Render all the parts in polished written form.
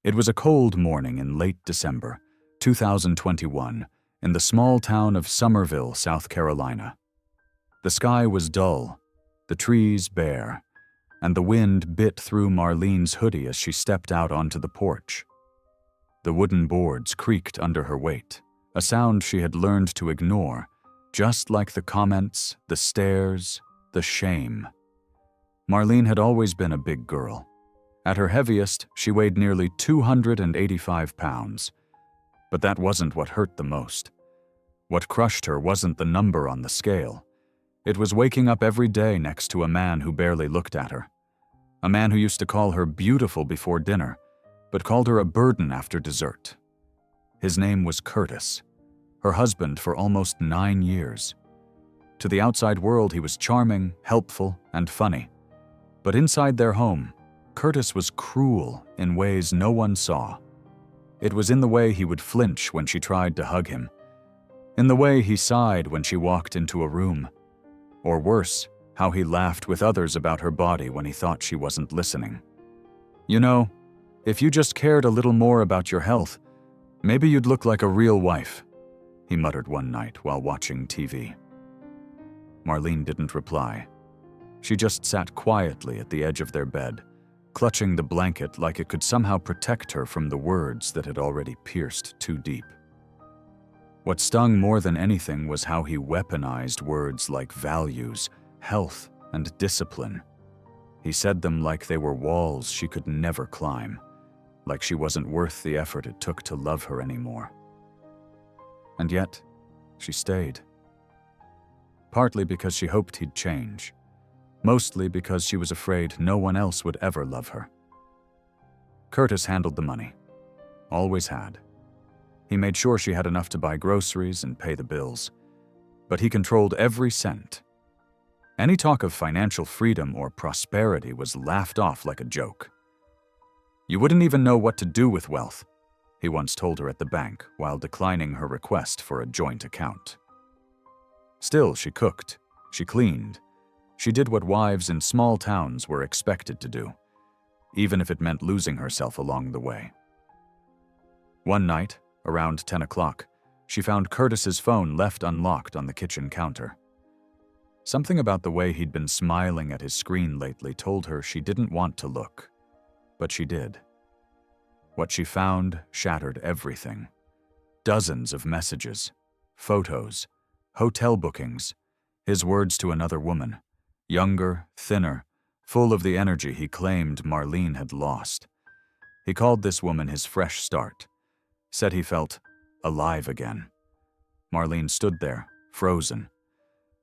It was a cold morning in late December, 2021, in the small town of Summerville, South Carolina. The sky was dull, the trees bare, and the wind bit through Marlene's hoodie as she stepped out onto the porch. The wooden boards creaked under her weight, a sound she had learned to ignore, just like the comments, the stares, the shame. Marlene had always been a big girl. At her heaviest, she weighed nearly 285 pounds. But that wasn't what hurt the most. What crushed her wasn't the number on the scale. It was waking up every day next to a man who barely looked at her. A man who used to call her beautiful before dinner, but called her a burden after dessert. His name was Curtis, her husband for almost 9 years. To the outside world, he was charming, helpful, and funny. But inside their home, Curtis was cruel in ways no one saw. It was in the way he would flinch when she tried to hug him, in the way he sighed when she walked into a room, or worse, how he laughed with others about her body when he thought she wasn't listening. "You know, if you just cared a little more about your health, maybe you'd look like a real wife," he muttered one night while watching TV. Marlene didn't reply. She just sat quietly at the edge of their bed, clutching the blanket like it could somehow protect her from the words that had already pierced too deep. What stung more than anything was how he weaponized words like values, health, and discipline. He said them like they were walls she could never climb, like she wasn't worth the effort it took to love her anymore. And yet, she stayed. Partly because she hoped he'd change. Mostly because she was afraid no one else would ever love her. Curtis handled the money. Always had. He made sure she had enough to buy groceries and pay the bills. But he controlled every cent. Any talk of financial freedom or prosperity was laughed off like a joke. "You wouldn't even know what to do with wealth," he once told her at the bank while declining her request for a joint account. Still, she cooked, she cleaned, she did what wives in small towns were expected to do, even if it meant losing herself along the way. One night, around 10 o'clock, she found Curtis's phone left unlocked on the kitchen counter. Something about the way he'd been smiling at his screen lately told her she didn't want to look, but she did. What she found shattered everything. Dozens of messages, photos, hotel bookings, his words to another woman. Younger, thinner, full of the energy he claimed Marlene had lost. He called this woman his fresh start, said he felt alive again. Marlene stood there, frozen.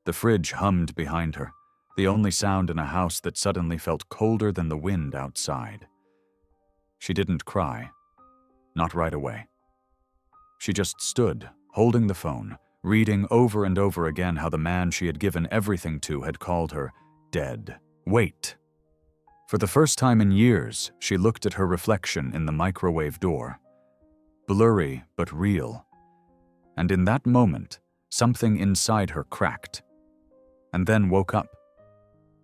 The fridge hummed behind her, the only sound in a house that suddenly felt colder than the wind outside. She didn't cry, not right away. She just stood, holding the phone, reading over and over again how the man she had given everything to had called her dead. Wait. For the first time in years, she looked at her reflection in the microwave door. Blurry but real. And in that moment, something inside her cracked. And then woke up.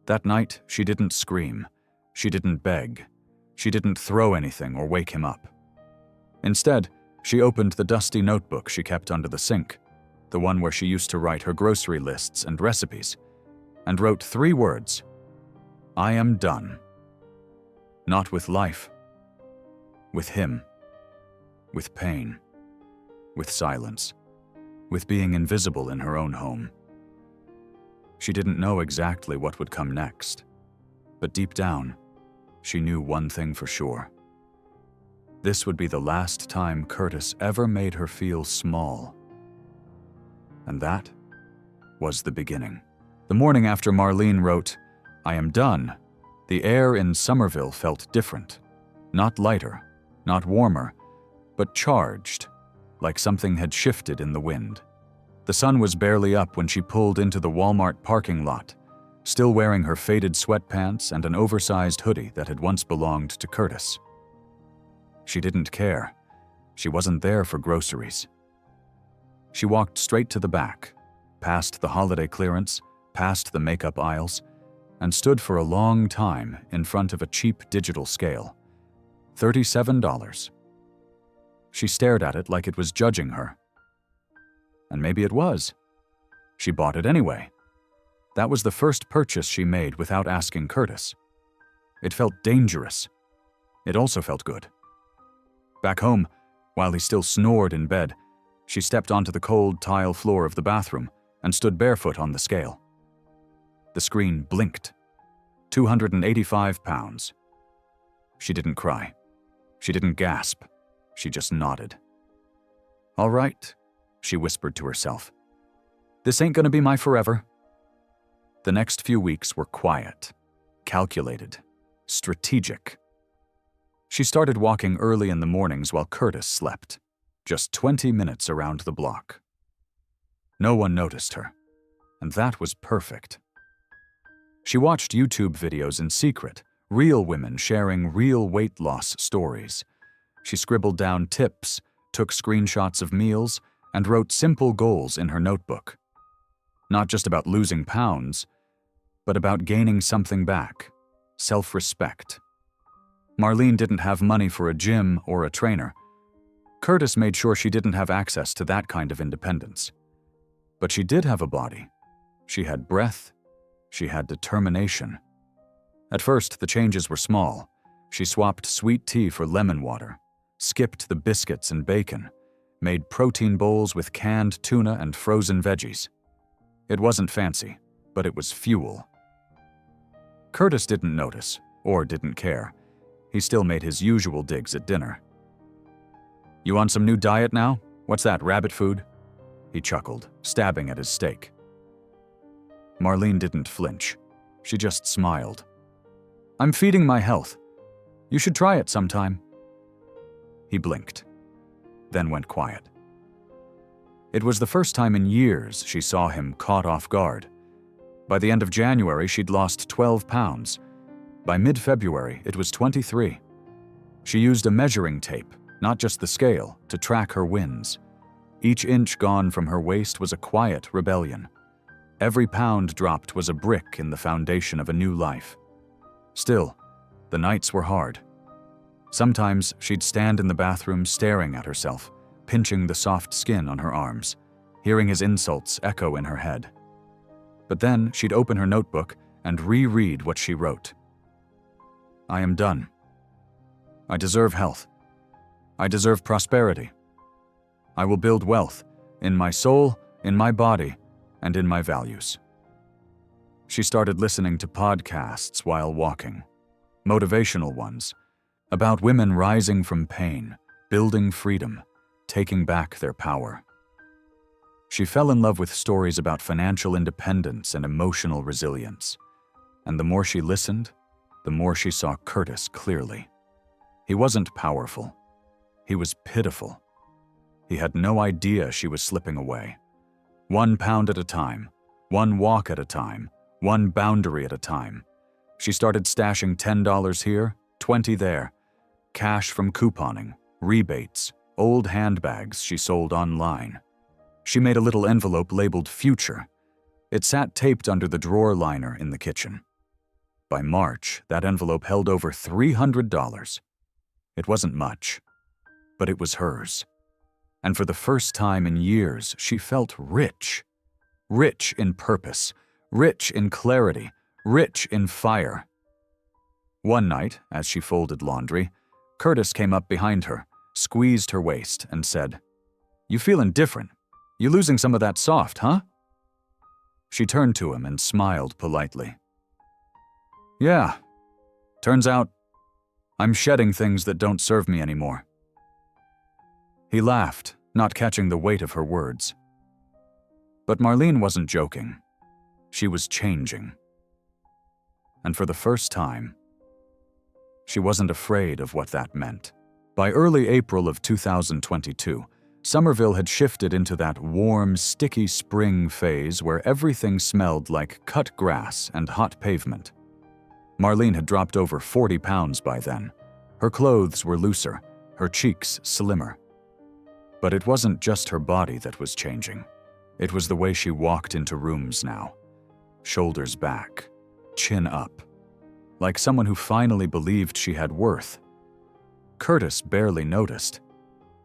That night, she didn't scream. She didn't beg. She didn't throw anything or wake him up. Instead, she opened the dusty notebook she kept under the sink, the one where she used to write her grocery lists and recipes, and wrote 3 words: "I am done." Not with life. With him. With pain. With silence. With being invisible in her own home. She didn't know exactly what would come next, but deep down, she knew one thing for sure. This would be the last time Curtis ever made her feel small. And that was the beginning. The morning after Marlene wrote, "I am done," the air in Summerville felt different. Not lighter, not warmer, but charged, like something had shifted in the wind. The sun was barely up when she pulled into the Walmart parking lot, still wearing her faded sweatpants and an oversized hoodie that had once belonged to Curtis. She didn't care. She wasn't there for groceries. She walked straight to the back, past the holiday clearance, past the makeup aisles, and stood for a long time in front of a cheap digital scale. $37. She stared at it like it was judging her. And maybe it was. She bought it anyway. That was the first purchase she made without asking Curtis. It felt dangerous. It also felt good. Back home, while he still snored in bed, she stepped onto the cold tile floor of the bathroom and stood barefoot on the scale. The screen blinked. 285 pounds. She didn't cry. She didn't gasp. She just nodded. "All right," she whispered to herself. "This ain't gonna be my forever." The next few weeks were quiet, calculated, strategic. She started walking early in the mornings while Curtis slept, just 20 minutes around the block. No one noticed her, and that was perfect. She watched YouTube videos in secret, real women sharing real weight loss stories. She scribbled down tips, took screenshots of meals, and wrote simple goals in her notebook. Not just about losing pounds, but about gaining something back, self-respect. Marlene didn't have money for a gym or a trainer. Curtis made sure she didn't have access to that kind of independence. But she did have a body. She had breath. She had determination. At first, the changes were small. She swapped sweet tea for lemon water, skipped the biscuits and bacon, made protein bowls with canned tuna and frozen veggies. It wasn't fancy, but it was fuel. Curtis didn't notice, or didn't care. He still made his usual digs at dinner. "You on some new diet now? What's that, rabbit food?" He chuckled, stabbing at his steak. Marlene didn't flinch. She just smiled. "I'm feeding my health. You should try it sometime." He blinked, then went quiet. It was the first time in years she saw him caught off guard. By the end of January, she'd lost 12 pounds. By mid-February, it was 23. She used a measuring tape, not just the scale, to track her wins. Each inch gone from her waist was a quiet rebellion. Every pound dropped was a brick in the foundation of a new life. Still, the nights were hard. Sometimes she'd stand in the bathroom staring at herself, pinching the soft skin on her arms, hearing his insults echo in her head. But then she'd open her notebook and reread what she wrote. "I am done. I deserve health. I deserve prosperity. I will build wealth in my soul, in my body, and in my values." She started listening to podcasts while walking, motivational ones, about women rising from pain, building freedom, taking back their power. She fell in love with stories about financial independence and emotional resilience. And the more she listened, the more she saw Curtis clearly. He wasn't powerful. He was pitiful. He had no idea she was slipping away. 1 pound at a time, 1 walk at a time, 1 boundary at a time. She started stashing $10 here, 20 there, cash from couponing, rebates, old handbags she sold online. She made a little envelope labeled Future. It sat taped under the drawer liner in the kitchen. By March, that envelope held over $300. It wasn't much, but it was hers. And for the first time in years, she felt rich. Rich in purpose, rich in clarity, rich in fire. One night, as she folded laundry, Curtis came up behind her, squeezed her waist, and said, "You feeling different? You losing some of that soft, huh?" She turned to him and smiled politely. "Yeah. Turns out, I'm shedding things that don't serve me anymore." He laughed, not catching the weight of her words. But Marlene wasn't joking. She was changing. And for the first time, she wasn't afraid of what that meant. By early April of 2022, Somerville had shifted into that warm, sticky spring phase where everything smelled like cut grass and hot pavement. Marlene had dropped over 40 pounds by then. Her clothes were looser, her cheeks slimmer. But it wasn't just her body that was changing. It was the way she walked into rooms now. Shoulders back, chin up, like someone who finally believed she had worth. Curtis barely noticed.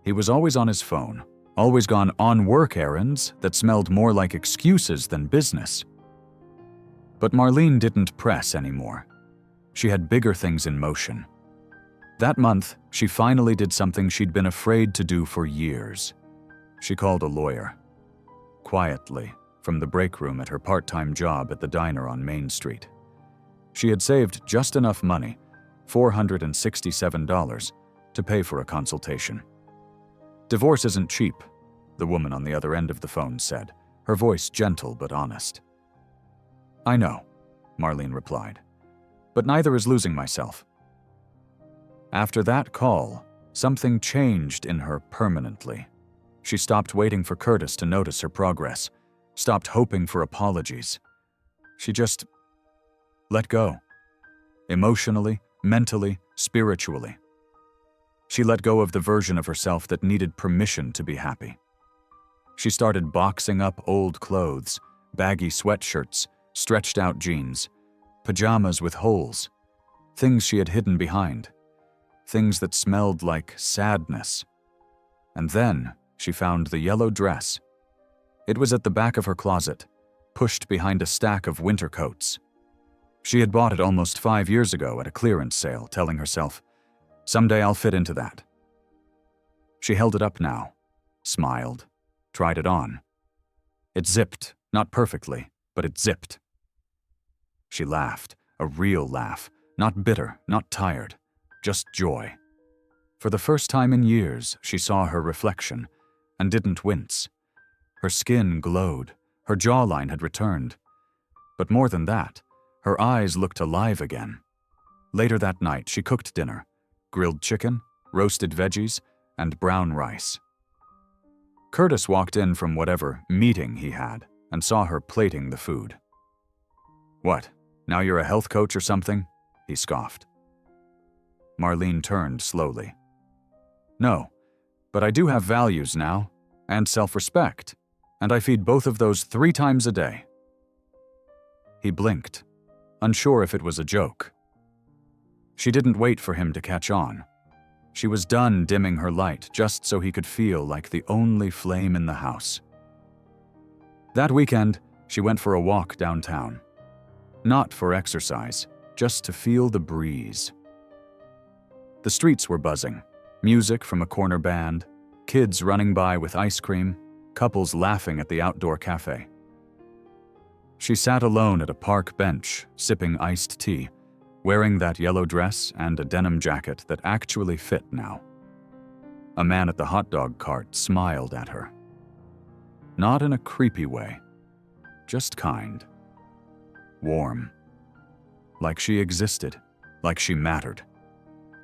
He was always on his phone, always gone on work errands that smelled more like excuses than business. But Marlene didn't press anymore. She had bigger things in motion. That month, she finally did something she'd been afraid to do for years. She called a lawyer. Quietly, from the break room at her part-time job at the diner on Main Street. She had saved just enough money, $467, to pay for a consultation. "Divorce isn't cheap," the woman on the other end of the phone said, her voice gentle but honest. "I know," Marlene replied, "but neither is losing myself." After that call, something changed in her permanently. She stopped waiting for Curtis to notice her progress, stopped hoping for apologies. She just let go. Emotionally, mentally, spiritually. She let go of the version of herself that needed permission to be happy. She started boxing up old clothes, baggy sweatshirts, stretched-out jeans, pajamas with holes, things she had hidden behind, things that smelled like sadness. And then she found the yellow dress. It was at the back of her closet, pushed behind a stack of winter coats. She had bought it almost 5 years ago at a clearance sale, telling herself, "Someday I'll fit into that." She held it up now, smiled, tried it on. It zipped, not perfectly, but it zipped. She laughed, a real laugh, not bitter, not tired, just joy. For the first time in years, she saw her reflection and didn't wince. Her skin glowed, her jawline had returned. But more than that, her eyes looked alive again. Later that night, she cooked dinner, grilled chicken, roasted veggies, and brown rice. Curtis walked in from whatever meeting he had and saw her plating the food. "What, now you're a health coach or something?" he scoffed. Marlene turned slowly. "No, but I do have values now, and self-respect, and I feed both of those 3 times a day." He blinked, unsure if it was a joke. She didn't wait for him to catch on. She was done dimming her light just so he could feel like the only flame in the house. That weekend, she went for a walk downtown. Not for exercise, just to feel the breeze. The streets were buzzing, music from a corner band, kids running by with ice cream, couples laughing at the outdoor cafe. She sat alone at a park bench, sipping iced tea, wearing that yellow dress and a denim jacket that actually fit now. A man at the hot dog cart smiled at her. Not in a creepy way, just kind. Warm. Like she existed, like she mattered.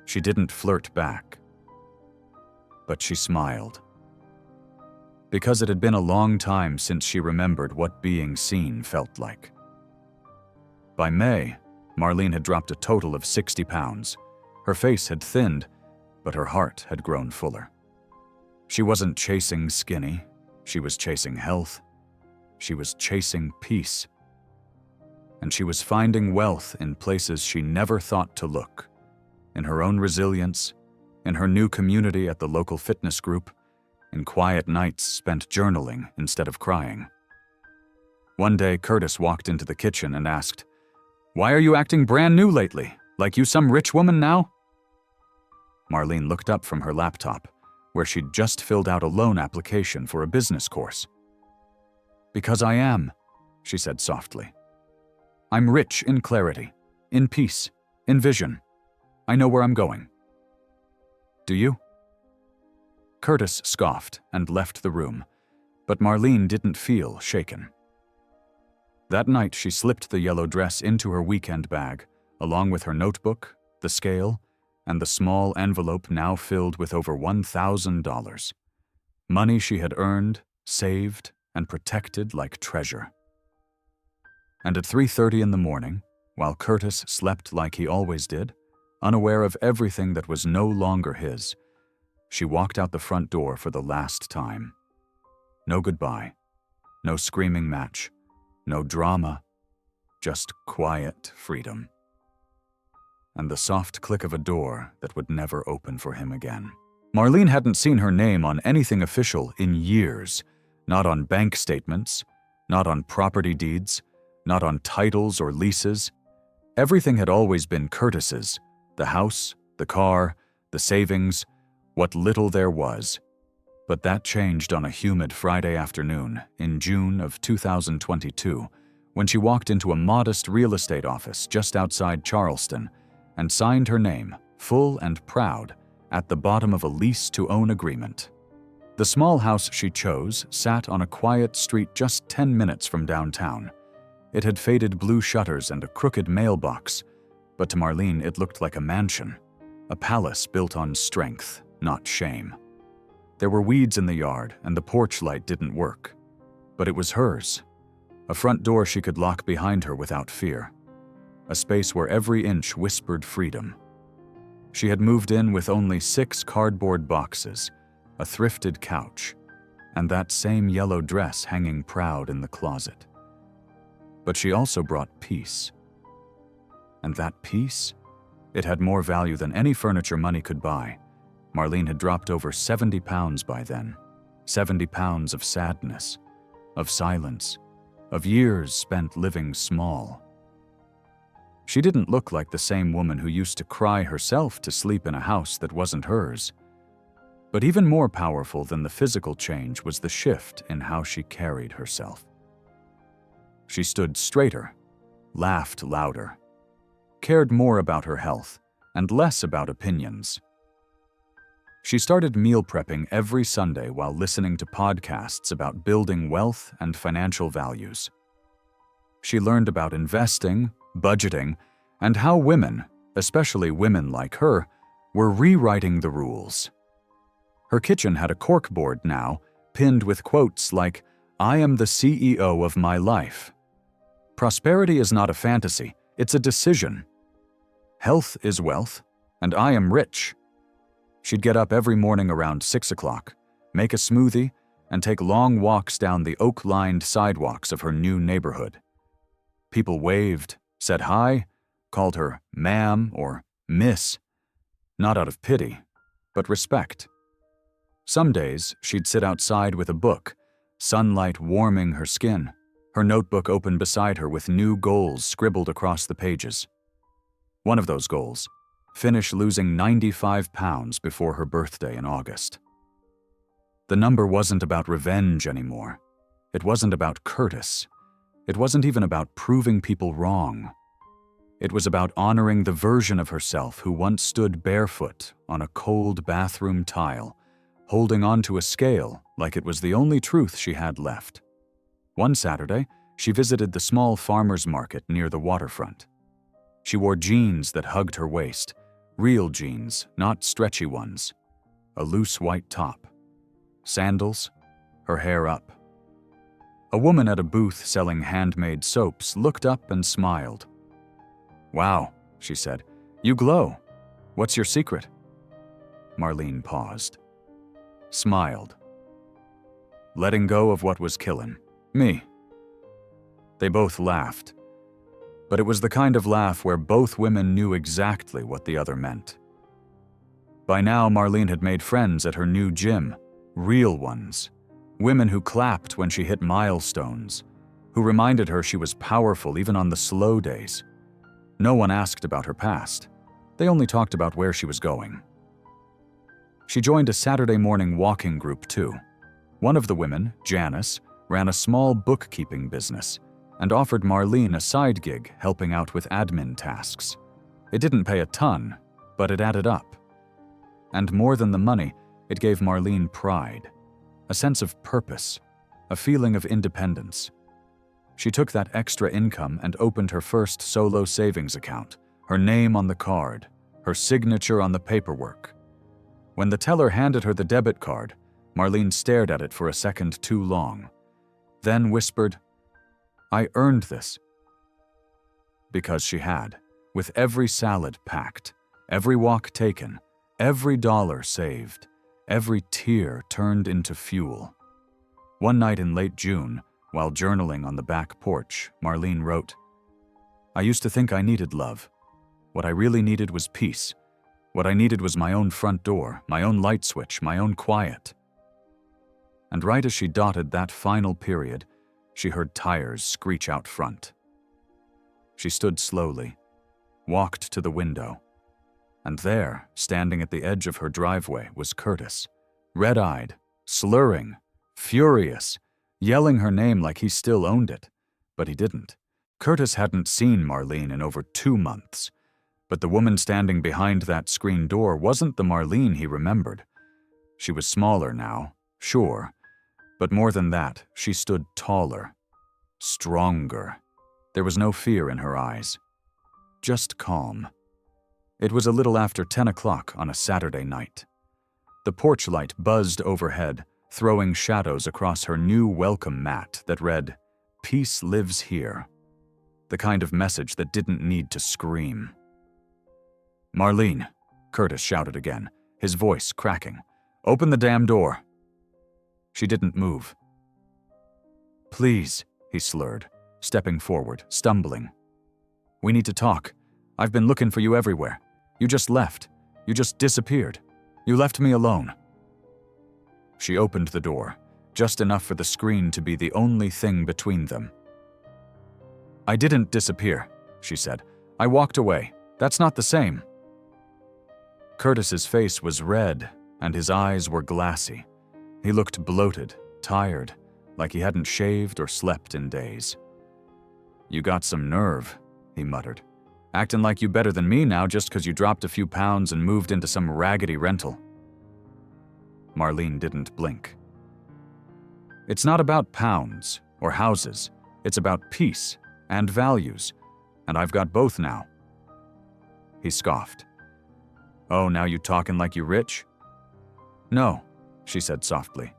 She didn't flirt back. But she smiled. Because it had been a long time since she remembered what being seen felt like. By May, Marlene had dropped a total of 60 pounds. Her face had thinned, but her heart had grown fuller. She wasn't chasing skinny. She was chasing health. She was chasing peace. And she was finding wealth in places she never thought to look. In her own resilience, in her new community at the local fitness group, in quiet nights spent journaling instead of crying. One day, Curtis walked into the kitchen and asked, "Why are you acting brand new lately? Like you some rich woman now?" Marlene looked up from her laptop, where she'd just filled out a loan application for a business course. "Because I am," she said softly. "I'm rich in clarity, in peace, in vision. I know where I'm going." "Do you?" Curtis scoffed and left the room, but Marlene didn't feel shaken. That night, she slipped the yellow dress into her weekend bag, along with her notebook, the scale, and the small envelope now filled with over $1,000. Money she had earned, saved, and protected like treasure. And at 3:30 in the morning, while Curtis slept like he always did, unaware of everything that was no longer his, she walked out the front door for the last time. No goodbye, no screaming match, no drama, just quiet freedom. and the soft click of a door that would never open for him again. Marlene hadn't seen her name on anything official in years. Not on bank statements, not on property deeds, not on titles or leases. Everything had always been Curtis's: the house, the car, the savings, what little there was. But that changed on a humid Friday afternoon in June of 2022, when she walked into a modest real estate office just outside Charleston and signed her name, full and proud, at the bottom of a lease-to-own agreement. The small house she chose sat on a quiet street just 10 minutes from downtown. It had faded blue shutters and a crooked mailbox, but to Marlene it looked like a mansion, a palace built on strength, not shame. There were weeds in the yard, and the porch light didn't work. But it was hers. A front door she could lock behind her without fear. A space where every inch whispered freedom. She had moved in with only 6 cardboard boxes, a thrifted couch, and that same yellow dress hanging proud in the closet. But she also brought peace. And that peace? It had more value than any furniture money could buy. Marlene had dropped over 70 pounds by then. 70 pounds of sadness, of silence, of years spent living small. She didn't look like the same woman who used to cry herself to sleep in a house that wasn't hers. But even more powerful than the physical change was the shift in how she carried herself. She stood straighter, laughed louder, cared more about her health and less about opinions. She started meal prepping every Sunday while listening to podcasts about building wealth and financial values. She learned about investing, budgeting, and how women, especially women like her, were rewriting the rules. Her kitchen had a corkboard now, pinned with quotes like, "I am the CEO of my life." Prosperity is not a fantasy, it's a decision. Health is wealth, and I am rich. She'd get up every morning around 6 o'clock, make a smoothie, and take long walks down the oak-lined sidewalks of her new neighborhood. People waved, said hi, called her ma'am or miss, not out of pity, but respect. Some days, she'd sit outside with a book, sunlight warming her skin, her notebook open beside her with new goals scribbled across the pages. One of those goals: finish losing 95 pounds before her birthday in August. The number wasn't about revenge anymore. It wasn't about Curtis. It wasn't even about proving people wrong. It was about honoring the version of herself who once stood barefoot on a cold bathroom tile, holding onto a scale like it was the only truth she had left. One Saturday, she visited the small farmer's market near the waterfront. She wore jeans that hugged her waist, real jeans, not stretchy ones, a loose white top, sandals, her hair up. A woman at a booth selling handmade soaps looked up and smiled. "Wow," she said, "you glow. What's your secret?" Marlene paused, smiled. "Letting go of what was killin' me." They both laughed, but it was the kind of laugh where both women knew exactly what the other meant. By now, Marlene had made friends at her new gym, real ones, women who clapped when she hit milestones, who reminded her she was powerful even on the slow days. No one asked about her past. They only talked about where she was going. She joined a Saturday morning walking group too. One of the women, Janice, ran a small bookkeeping business and offered Marlene a side gig helping out with admin tasks. It didn't pay a ton, but it added up. And more than the money, it gave Marlene pride, a sense of purpose, a feeling of independence. She took that extra income and opened her first solo savings account, her name on the card, her signature on the paperwork. When the teller handed her the debit card, Marlene stared at it for a second too long, then whispered, "I earned this." Because she had, with every salad packed, every walk taken, every dollar saved, every tear turned into fuel. One night in late June, while journaling on the back porch, Marlene wrote, "I used to think I needed love. What I really needed was peace. What I needed was my own front door, my own light switch, my own quiet. And right as she dotted that final period, she heard tires screech out front. She stood slowly, walked to the window, and there, standing at the edge of her driveway, was Curtis, red-eyed, slurring, furious, yelling her name like he still owned it. But he didn't. Curtis hadn't seen Marlene in over 2 months. But the woman standing behind that screen door wasn't the Marlene he remembered. She was smaller now, sure. But more than that, she stood taller, stronger. There was no fear in her eyes. Just calm. It was a little after 10 o'clock on a Saturday night. The porch light buzzed overhead, throwing shadows across her new welcome mat that read, "Peace lives here." The kind of message that didn't need to scream. "Marlene," Curtis shouted again, his voice cracking. "Open the damn door." She didn't move. "Please," he slurred, stepping forward, stumbling. "We need to talk. I've been looking for you everywhere. You just left. You just disappeared. You left me alone." She opened the door, just enough for the screen to be the only thing between them. "I didn't disappear," she said. "I walked away. That's not the same." Curtis's face was red, and his eyes were glassy. He looked bloated, tired, like he hadn't shaved or slept in days. "You got some nerve," he muttered. "Acting like you better than me now just 'cause you dropped a few pounds and moved into some raggedy rental." Marlene didn't blink. "It's not about pounds or houses. It's about peace and values, and I've got both now." He scoffed. "Oh, now you talking like you rich?" "No," she said softly.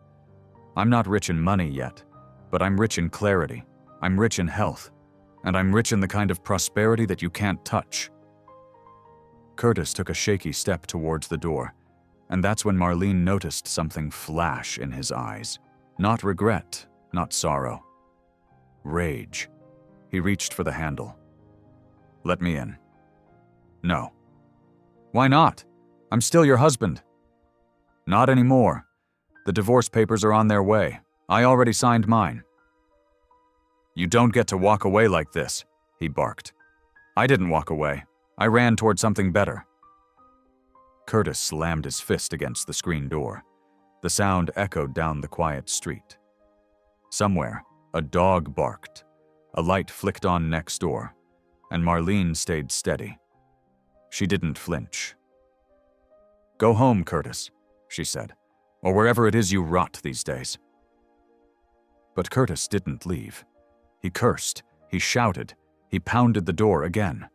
"I'm not rich in money yet, but I'm rich in clarity. I'm rich in health. And I'm rich in the kind of prosperity that you can't touch." Curtis took a shaky step towards the door, and that's when Marlene noticed something flash in his eyes. Not regret, not sorrow. Rage. He reached for the handle. "Let me in." "No." "Why not? I'm still your husband." "Not anymore. The divorce papers are on their way. I already signed mine." "You don't get to walk away like this," he barked. "I didn't walk away. I ran toward something better." Curtis slammed his fist against the screen door. The sound echoed down the quiet street. Somewhere, a dog barked. A light flicked on next door, and Marlene stayed steady. She didn't flinch. "Go home, Curtis," she said, "or wherever it is you rot these days." But Curtis didn't leave. He cursed, he shouted, he pounded the door again.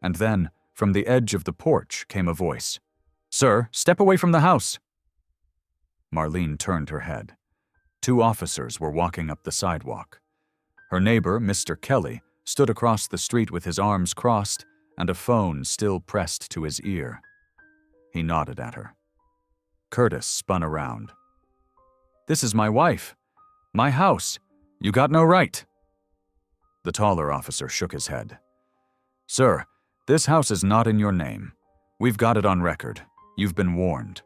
And then, from the edge of the porch came a voice. "Sir, step away from the house." Marlene turned her head. 2 officers were walking up the sidewalk. Her neighbor, Mr. Kelly, stood across the street with his arms crossed and a phone still pressed to his ear. He nodded at her. Curtis spun around. "This is my wife. My house. You got no right." The taller officer shook his head. "Sir, this house is not in your name. We've got it on record. You've been warned."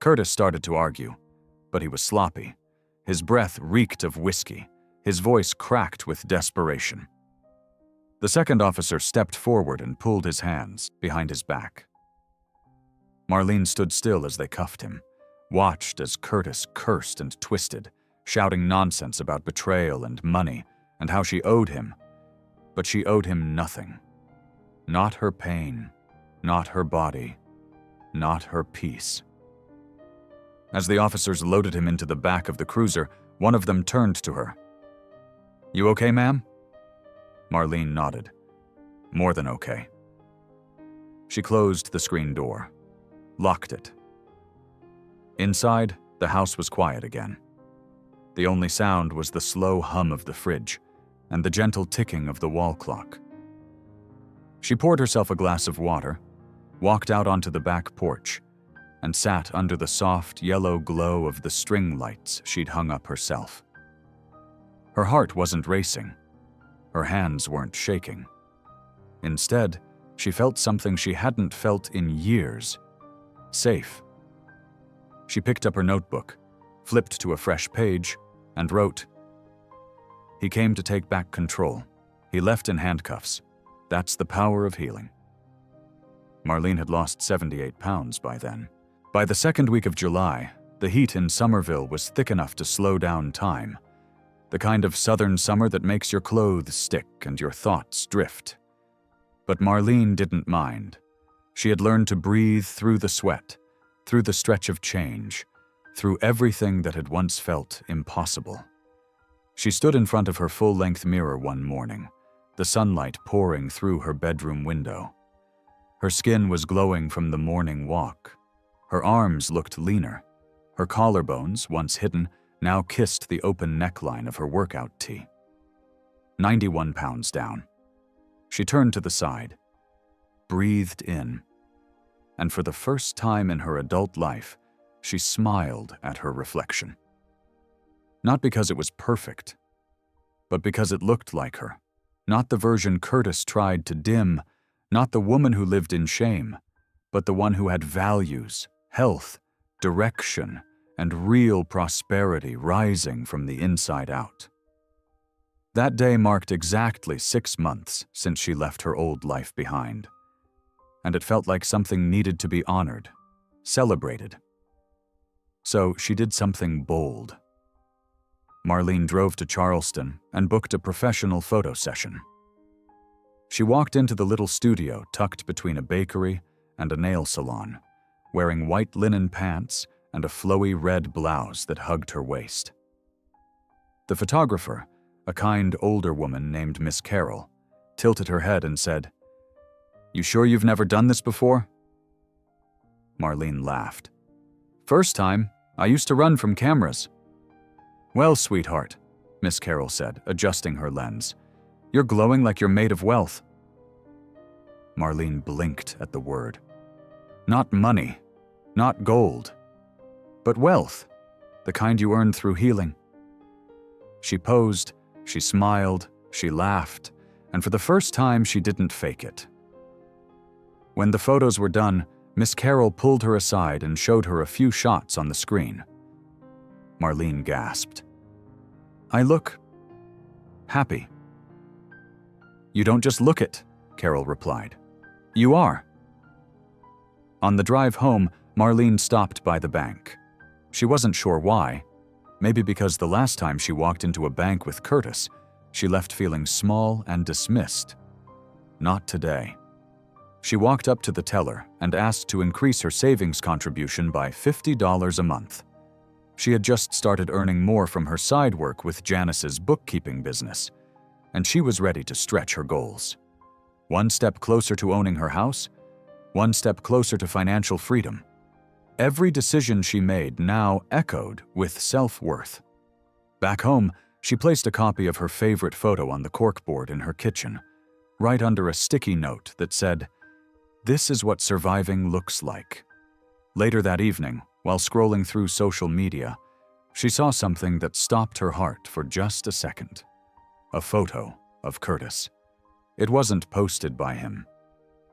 Curtis started to argue, but he was sloppy. His breath reeked of whiskey. His voice cracked with desperation. The second officer stepped forward and pulled his hands behind his back. Marlene stood still as they cuffed him, watched as Curtis cursed and twisted, shouting nonsense about betrayal and money and how she owed him. But she owed him nothing. Not her pain, not her body, not her peace. As the officers loaded him into the back of the cruiser, one of them turned to her. "You okay, ma'am?" Marlene nodded. "More than okay." She closed the screen door, locked it. Inside, the house was quiet again. The only sound was the slow hum of the fridge and the gentle ticking of the wall clock. She poured herself a glass of water, walked out onto the back porch, and sat under the soft yellow glow of the string lights she'd hung up herself. Her heart wasn't racing. Her hands weren't shaking. Instead, She felt something she hadn't felt in years. Safe. She picked up her notebook, flipped to a fresh page, and wrote, "He came to take back control. He left in handcuffs. That's the power of healing." Marlene had lost 78 pounds by then. By the second week of July, the heat in Somerville was thick enough to slow down time. The kind of southern summer that makes your clothes stick and your thoughts drift. But Marlene didn't mind. She had learned to breathe through the sweat, through the stretch of change, through everything that had once felt impossible. She stood in front of her full-length mirror one morning, the sunlight pouring through her bedroom window. Her skin was glowing from the morning walk. Her arms looked leaner. Her collarbones, once hidden, now kissed the open neckline of her workout tee. 91 pounds down. She turned to the side, breathed in, and for the first time in her adult life, she smiled at her reflection. Not because it was perfect, but because it looked like her. Not the version Curtis tried to dim, not the woman who lived in shame, but the one who had values, health, direction, and real prosperity rising from the inside out. That day marked exactly 6 months since she left her old life behind, and it felt like something needed to be honored, celebrated. So she did something bold. Marlene drove to Charleston and booked a professional photo session. She walked into the little studio tucked between a bakery and a nail salon, wearing white linen pants and a flowy red blouse that hugged her waist. The photographer, a kind older woman named Miss Carroll, tilted her head and said, "You sure you've never done this before?" Marlene laughed. "First time, I used to run from cameras." "Well, sweetheart," Miss Carroll said, adjusting her lens, "you're glowing like you're made of wealth." Marlene blinked at the word. Not money, not gold, but wealth, the kind you earn through healing. She posed, she smiled, she laughed, and for the first time she didn't fake it. When the photos were done, Miss Carroll pulled her aside and showed her a few shots on the screen. Marlene gasped. "I look happy." "You don't just look it," Carroll replied. "You are." On the drive home, Marlene stopped by the bank. She wasn't sure why. Maybe because the last time she walked into a bank with Curtis, she left feeling small and dismissed. Not today. She walked up to the teller and asked to increase her savings contribution by $50 a month. She had just started earning more from her side work with Janice's bookkeeping business, and she was ready to stretch her goals. One step closer to owning her house, one step closer to financial freedom. Every decision she made now echoed with self-worth. Back home, she placed a copy of her favorite photo on the corkboard in her kitchen, right under a sticky note that said, "This is what surviving looks like." Later that evening, while scrolling through social media, she saw something that stopped her heart for just a second. A photo of Curtis. It wasn't posted by him.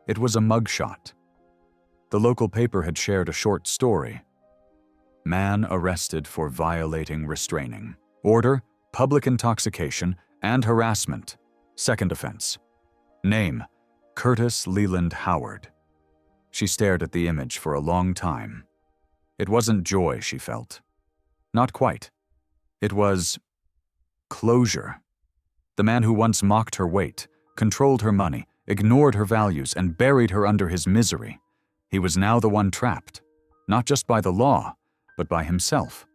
It was a mugshot. The local paper had shared a short story. Man arrested for violating restraining order, public intoxication, and harassment. Second offense. Name, Curtis Leland Howard. She stared at the image for a long time. It wasn't joy she felt. Not quite. It was closure. The man who once mocked her weight, controlled her money, ignored her values, and buried her under his misery. He was now the one trapped, not just by the law, but by himself.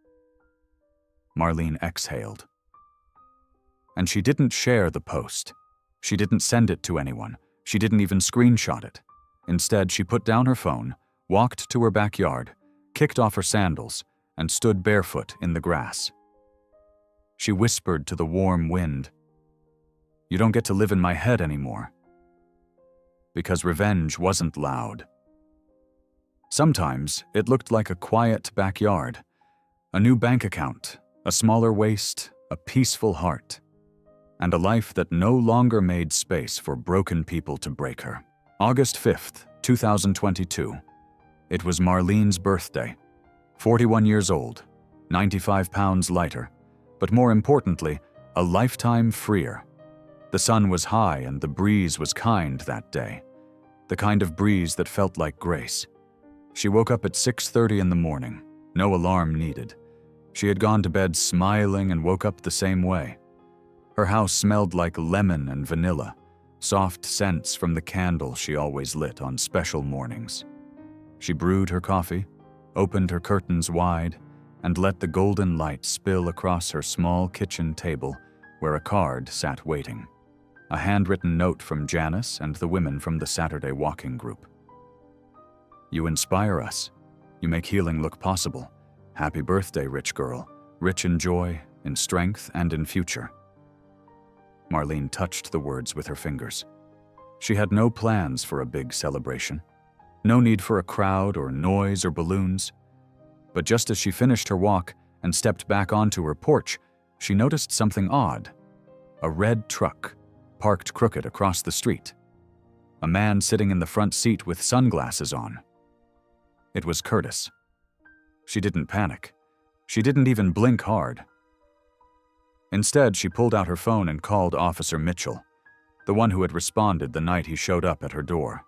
Marlene exhaled. And she didn't share the post. She didn't send it to anyone. She didn't even screenshot it. Instead, she put down her phone, walked to her backyard, kicked off her sandals, and stood barefoot in the grass. She whispered to the warm wind, "You don't get to live in my head anymore." Because revenge wasn't loud. Sometimes it looked like a quiet backyard, a new bank account, a smaller waist, a peaceful heart, and a life that no longer made space for broken people to break her. August 5th, 2022. It was Marlene's birthday. 41 years old, 95 pounds lighter, but more importantly, a lifetime freer. The sun was high and the breeze was kind that day. The kind of breeze that felt like grace. She woke up at 6:30 in the morning, no alarm needed. She had gone to bed smiling and woke up the same way. Her house smelled like lemon and vanilla, soft scents from the candle she always lit on special mornings. She brewed her coffee, opened her curtains wide, and let the golden light spill across her small kitchen table where a card sat waiting. A handwritten note from Janice and the women from the Saturday walking group. You inspire us. You make healing look possible. Happy birthday, rich girl. Rich in joy, in strength, and in future. Marlene touched the words with her fingers. She had no plans for a big celebration. No need for a crowd or noise or balloons. But just as she finished her walk and stepped back onto her porch, she noticed something odd. A red truck, parked crooked across the street. A man sitting in the front seat with sunglasses on. It was Curtis. She didn't panic. She didn't even blink hard. Instead, she pulled out her phone and called Officer Mitchell, the one who had responded the night he showed up at her door.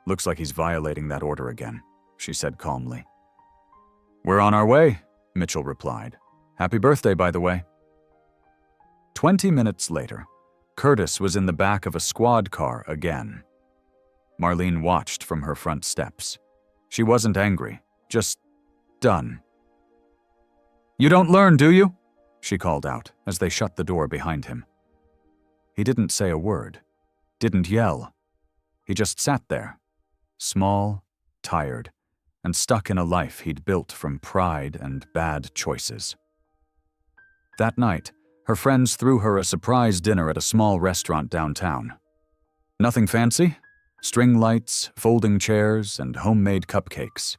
Looks like he's violating that order again, she said calmly. We're on our way, Mitchell replied. Happy birthday, by the way. 20 minutes later, Curtis was in the back of a squad car again. Marlene watched from her front steps. She wasn't angry, just done. You don't learn, do you? She called out as they shut the door behind him. He didn't say a word, didn't yell. He just sat there, small, tired, and stuck in a life he'd built from pride and bad choices. That night, her friends threw her a surprise dinner at a small restaurant downtown. Nothing fancy, string lights, folding chairs, and homemade cupcakes.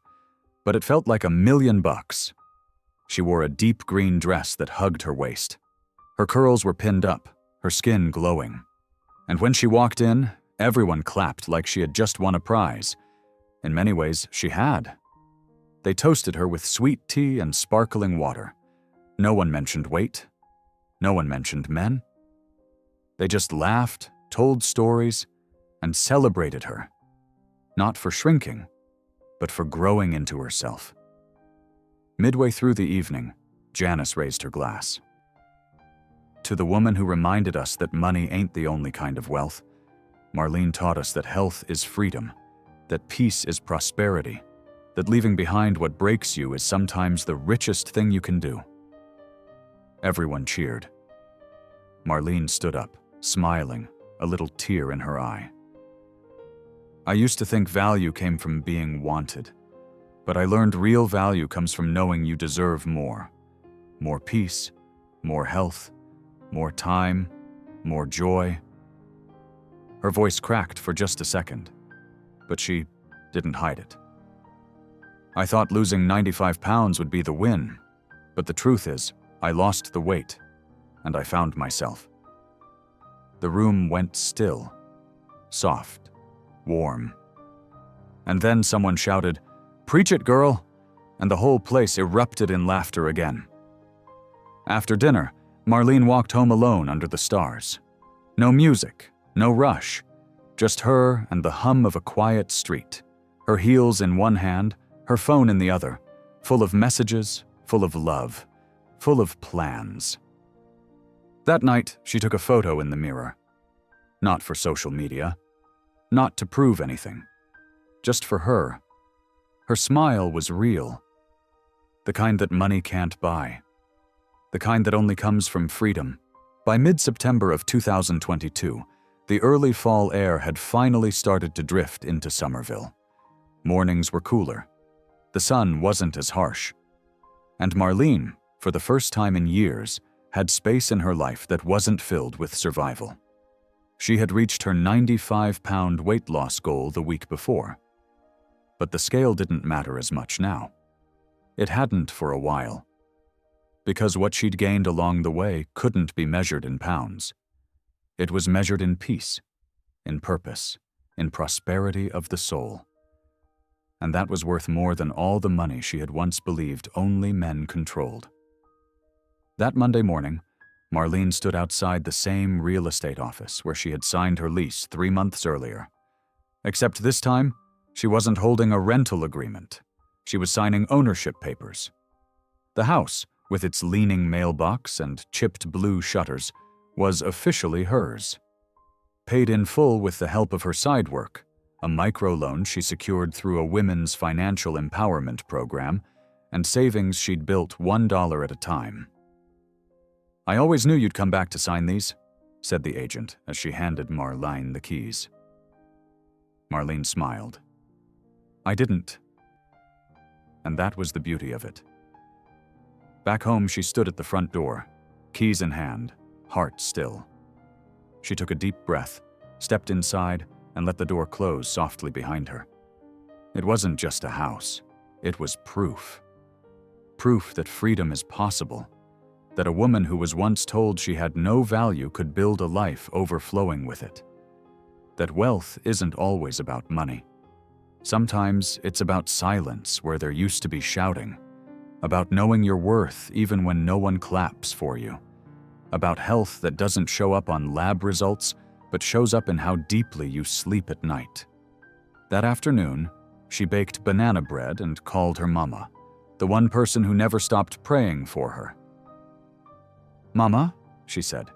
But it felt like $1 million. She wore a deep green dress that hugged her waist. Her curls were pinned up, her skin glowing. And when she walked in, everyone clapped like she had just won a prize. In many ways, she had. They toasted her with sweet tea and sparkling water. No one mentioned weight. No one mentioned men. They just laughed, told stories, and celebrated her. Not for shrinking, but for growing into herself. Midway through the evening, Janice raised her glass. To the woman who reminded us that money ain't the only kind of wealth, Marlene taught us that health is freedom, that peace is prosperity, that leaving behind what breaks you is sometimes the richest thing you can do. Everyone cheered. Marlene stood up, smiling, a little tear in her eye. I used to think value came from being wanted, but I learned real value comes from knowing you deserve more. More peace, more health, more time, more joy. Her voice cracked for just a second, but she didn't hide it. I thought losing 95 pounds would be the win, but the truth is, I lost the weight, and I found myself. The room went still, soft, warm. And then someone shouted, "Preach it, girl!" and the whole place erupted in laughter again. After dinner, Marlene walked home alone under the stars. No music, no rush, just her and the hum of a quiet street, her heels in one hand, her phone in the other, full of messages, full of love, full of plans. That night, she took a photo in the mirror. Not for social media, not to prove anything, just for her. Her smile was real, the kind that money can't buy, the kind that only comes from freedom. By mid-September of 2022, the early fall air had finally started to drift into Somerville. Mornings were cooler. The sun wasn't as harsh. And Marlene, for the first time in years, had space in her life that wasn't filled with survival. She had reached her 95-pound weight loss goal the week before. But the scale didn't matter as much now. It hadn't for a while. Because what she'd gained along the way couldn't be measured in pounds. It was measured in peace, in purpose, in prosperity of the soul. And that was worth more than all the money she had once believed only men controlled. That Monday morning, Marlene stood outside the same real estate office where she had signed her lease 3 months earlier. Except this time, she wasn't holding a rental agreement. She was signing ownership papers. The house, with its leaning mailbox and chipped blue shutters, was officially hers. Paid in full with the help of her side work, a microloan she secured through a women's financial empowerment program, and savings she'd built $1 at a time. "I always knew you'd come back to sign these," said the agent as she handed Marlene the keys. Marlene smiled. "I didn't." And that was the beauty of it. Back home, she stood at the front door, keys in hand, heart still. She took a deep breath, stepped inside, and let the door close softly behind her. It wasn't just a house. It was proof. Proof that freedom is possible, that a woman who was once told she had no value could build a life overflowing with it. That wealth isn't always about money. Sometimes it's about silence where there used to be shouting, about knowing your worth even when no one claps for you, about health that doesn't show up on lab results but shows up in how deeply you sleep at night. That afternoon, she baked banana bread and called her mama, the one person who never stopped praying for her. "Mama," she said,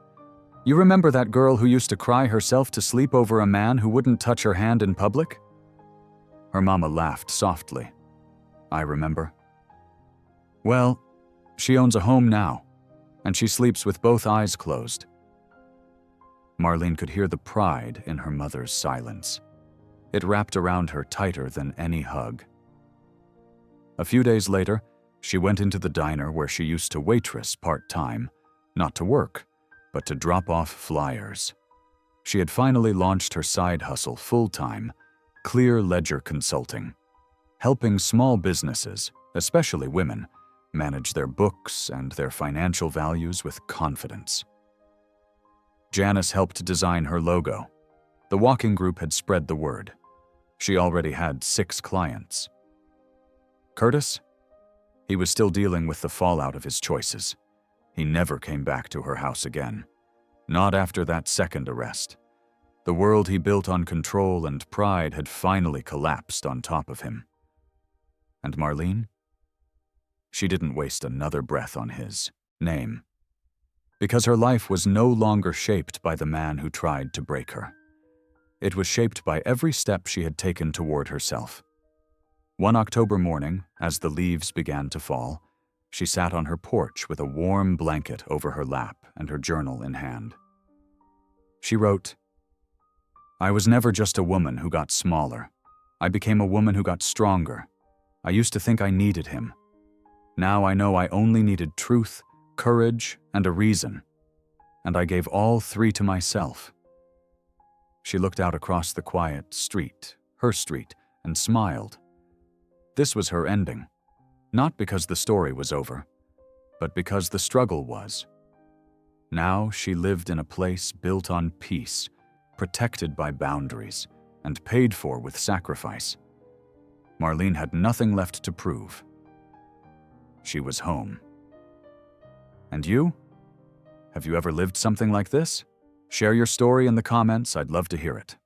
"you remember that girl who used to cry herself to sleep over a man who wouldn't touch her hand in public?" Her mama laughed softly. "I remember." "Well, she owns a home now, and she sleeps with both eyes closed." Marlene could hear the pride in her mother's silence. It wrapped around her tighter than any hug. A few days later, she went into the diner where she used to waitress part-time, not to work, but to drop off flyers. She had finally launched her side hustle full-time, Clear Ledger Consulting, helping small businesses, especially women, manage their books and their financial values with confidence. Janice helped design her logo. The walking group had spread the word. She already had 6 clients. Curtis? He was still dealing with the fallout of his choices. He never came back to her house again. Not after that second arrest. The world he built on control and pride had finally collapsed on top of him. And Marlene? She didn't waste another breath on his name. Because her life was no longer shaped by the man who tried to break her. It was shaped by every step she had taken toward herself. One October morning, as the leaves began to fall, she sat on her porch with a warm blanket over her lap and her journal in hand. She wrote, "I was never just a woman who got smaller. I became a woman who got stronger. I used to think I needed him. Now I know I only needed truth, courage, and a reason. And I gave all 3 to myself." She looked out across the quiet street, her street, and smiled. This was her ending. Not because the story was over, but because the struggle was. Now she lived in a place built on peace, protected by boundaries, and paid for with sacrifice. Marlene had nothing left to prove. She was home. And you? Have you ever lived something like this? Share your story in the comments, I'd love to hear it.